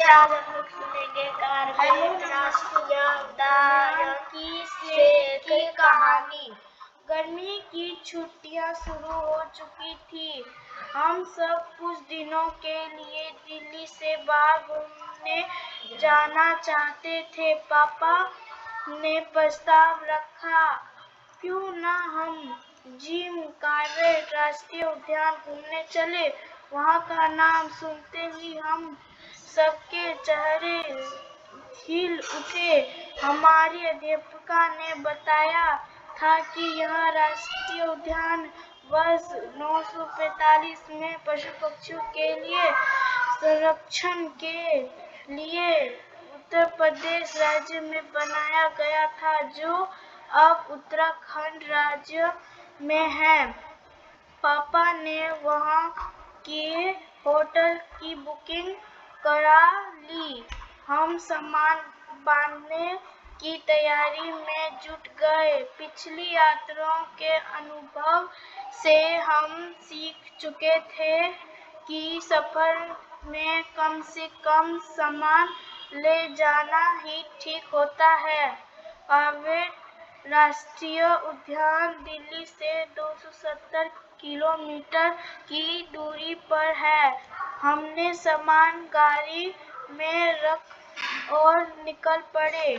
आज हम लोग सुनेंगे कार्बेट राष्ट्रीय उद्यान की कहानी। गर्मी की छुट्टियां शुरू हो चुकी थी। हम सब कुछ दिनों के लिए दिल्ली से बाहर घूमने जाना चाहते थे। पापा ने प्रस्ताव रखा, क्यों ना हम जिम कार्बेट राष्ट्रीय उद्यान घूमने चले। वहाँ का नाम सुनते ही हम सबके चेहरे खिल उठे। हमारी अध्यापिका ने बताया था कि यह राष्ट्रीय उद्यान वर्ष 1945 में पशु पक्षियों के लिए संरक्षण के लिए उत्तर प्रदेश राज्य में बनाया गया था, जो अब उत्तराखंड राज्य में है। पापा ने वहाँ के होटल की बुकिंग करा ली। हम सामान बांधने की तैयारी में जुट गए। पिछली यात्राओं के अनुभव से हम सीख चुके थे कि सफर में कम से कम सामान ले जाना ही ठीक होता है। कार्बेट राष्ट्रीय उद्यान दिल्ली से 270 किलोमीटर की दूरी पर है। हमने सामान गाड़ी में रख और निकल पड़े।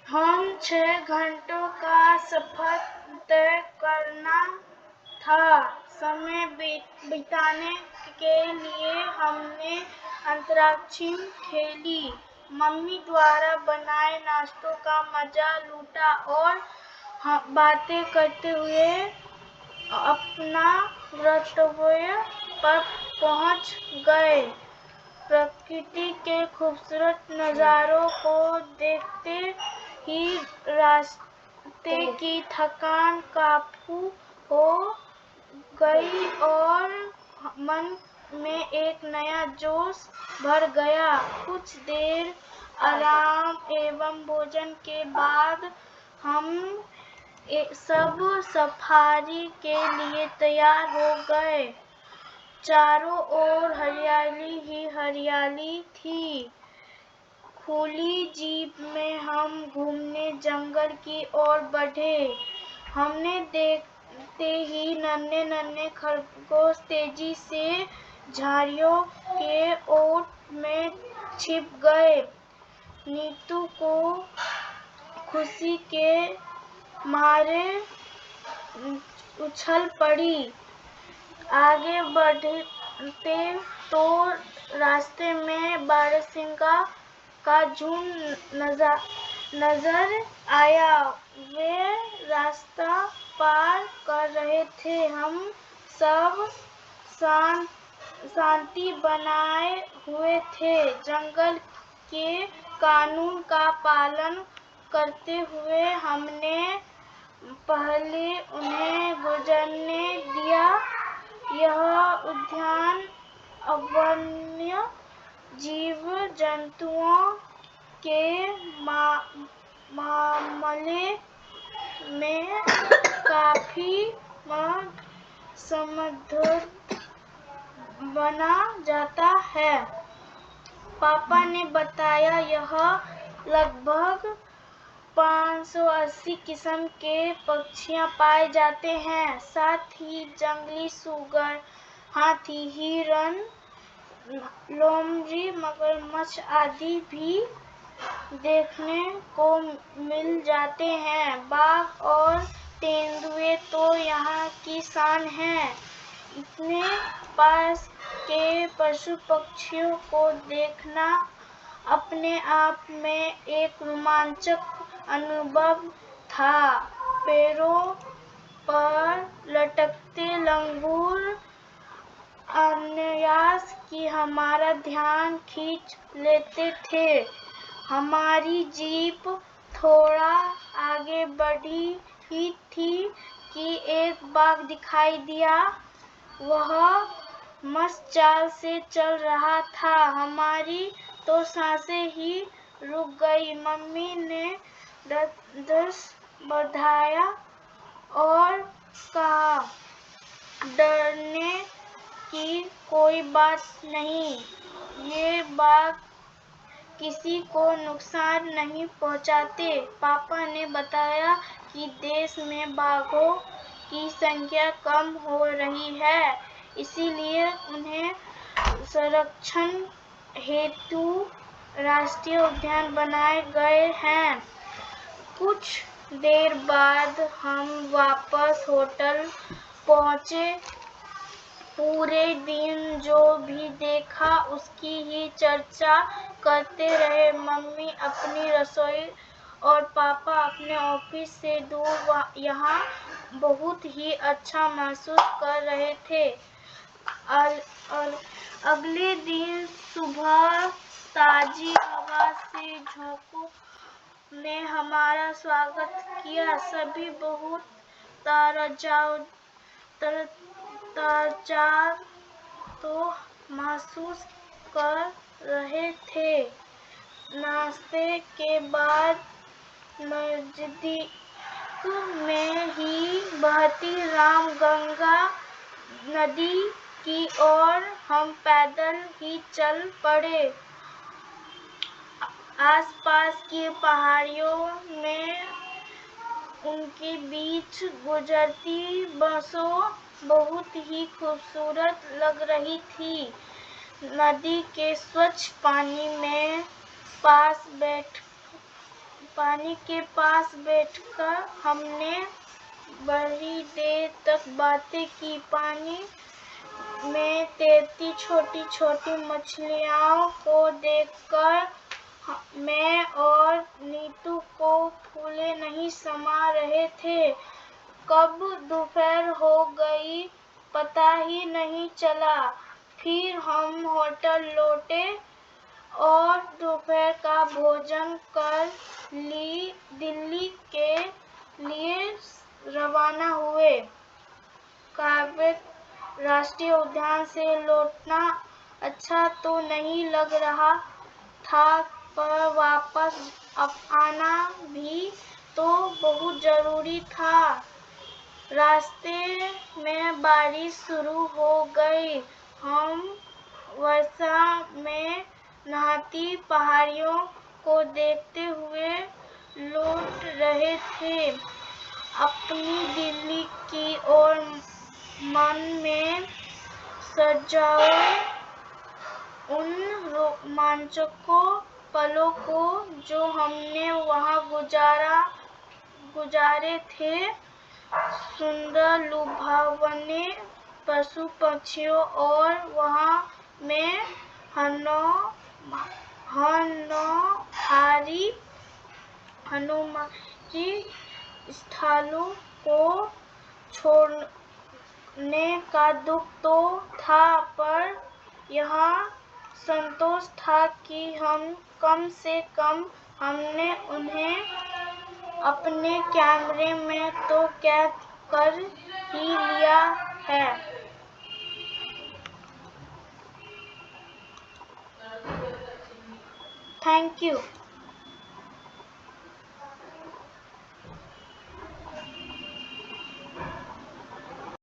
हम 6 घंटों का सफर तय करना था। समय बिताने के लिए हमने अंताक्षरी खेली, मम्मी द्वारा बनाए नाश्तों का मजा लूटा और बातें करते हुए अपना गंतव्य पर पहुंच गए। प्रकृति के खूबसूरत नजारों को देखते ही रास्ते की थकान काबू हो गई और मन में एक नया जोश भर गया। कुछ देर आराम एवं भोजन के बाद हम सब सफारी के लिए तैयार हो गए। चारों ओर हरियाली ही हरियाली थी। खुली जीप में हम घूमने जंगल की ओर बढ़े। हमने देखते ही नन्हे नन्हे खरगोश तेजी से झाड़ियों के ओट में छिप गए। नीतू को खुशी के मारे उछल पड़ी। आगे बढ़ते तो रास्ते में बारहसिंगा का झुंड नजर आया। वे रास्ता पार कर रहे थे। हम सब शांति बनाए हुए थे। जंगल के कानून का पालन करते हुए हमने पहले उन्हें गुजरने दिया। यह उद्यान वन्य जीव जंतुओं के मामले में काफी समृद्ध माना जाता है। पापा ने बताया यह लगभग 580 किस्म के पक्षियां पाए जाते हैं। साथ ही जंगली सुअर, हाथी, हिरण, लोमड़ी, मगरमच्छ आदि भी देखने को मिल जाते हैं। बाघ और तेंदुए तो यहाँ की शान हैं। इतने पास के पशु पक्षियों को देखना अपने आप में एक रोमांचक अनुभव था। पेड़ों पर लटकते लंगूर अनायास ही हमारा ध्यान खींच लेते थे। हमारी जीप थोड़ा आगे बढ़ी ही थी कि एक बाघ दिखाई दिया। वह मस्त चाल से चल रहा था। हमारी तो सांसें ही रुक गई। मम्मी ने दस बढ़ाया और कहा, डरने की कोई बात नहीं, ये बाघ किसी को नुकसान नहीं पहुंचाते। पापा ने बताया कि देश में बाघों की संख्या कम हो रही है, इसीलिए उन्हें संरक्षण हेतु राष्ट्रीय उद्यान बनाए गए हैं। कुछ देर बाद हम वापस होटल पहुंचे। पूरे दिन जो भी देखा उसकी ही चर्चा करते रहे। मम्मी अपनी रसोई और पापा अपने ऑफिस से दूर यहाँ बहुत ही अच्छा महसूस कर रहे थे। और अगले दिन सुबह ताजी हवा से झोंकों ने हमारा स्वागत किया। सभी बहुत ताजा तो महसूस कर रहे थे। नाश्ते के बाद नजदीक में ही बहती रामगंगा नदी की ओर हम पैदल ही चल पड़े। आसपास की पहाड़ियों में उनके बीच गुजरती बसों बहुत ही खूबसूरत लग रही थी। नदी के स्वच्छ पानी के पास बैठकर हमने बड़ी देर तक बातें की। पानी में तैरती छोटी छोटी मछलियों को देखकर मैं और नीतू को फूले नहीं समा रहे थे। कब दोपहर हो गई पता ही नहीं चला। फिर हम होटल लौटे और दोपहर का भोजन कर दिल्ली के लिए रवाना हुए। काव्य राष्ट्रीय उद्यान से लौटना अच्छा तो नहीं लग रहा था, पर वापस आना भी तो बहुत जरूरी था। रास्ते में बारिश शुरू हो गई। हम वर्षा में नहाती पहाड़ियों को देखते हुए लौट रहे थे। अपनी दिल्ली की ओर मन में सजाए उन रोमांचक पलों को जो हमने वहां गुजारे थे। सुंदर लुभावने पशु पक्षियों और वहां में हनुमानी स्थलों को छोड़ने का दुख तो था, पर यह संतोष था कि कम से कम हमने उन्हें अपने कैमरे में तो कैद कर ही लिया है। Thank you.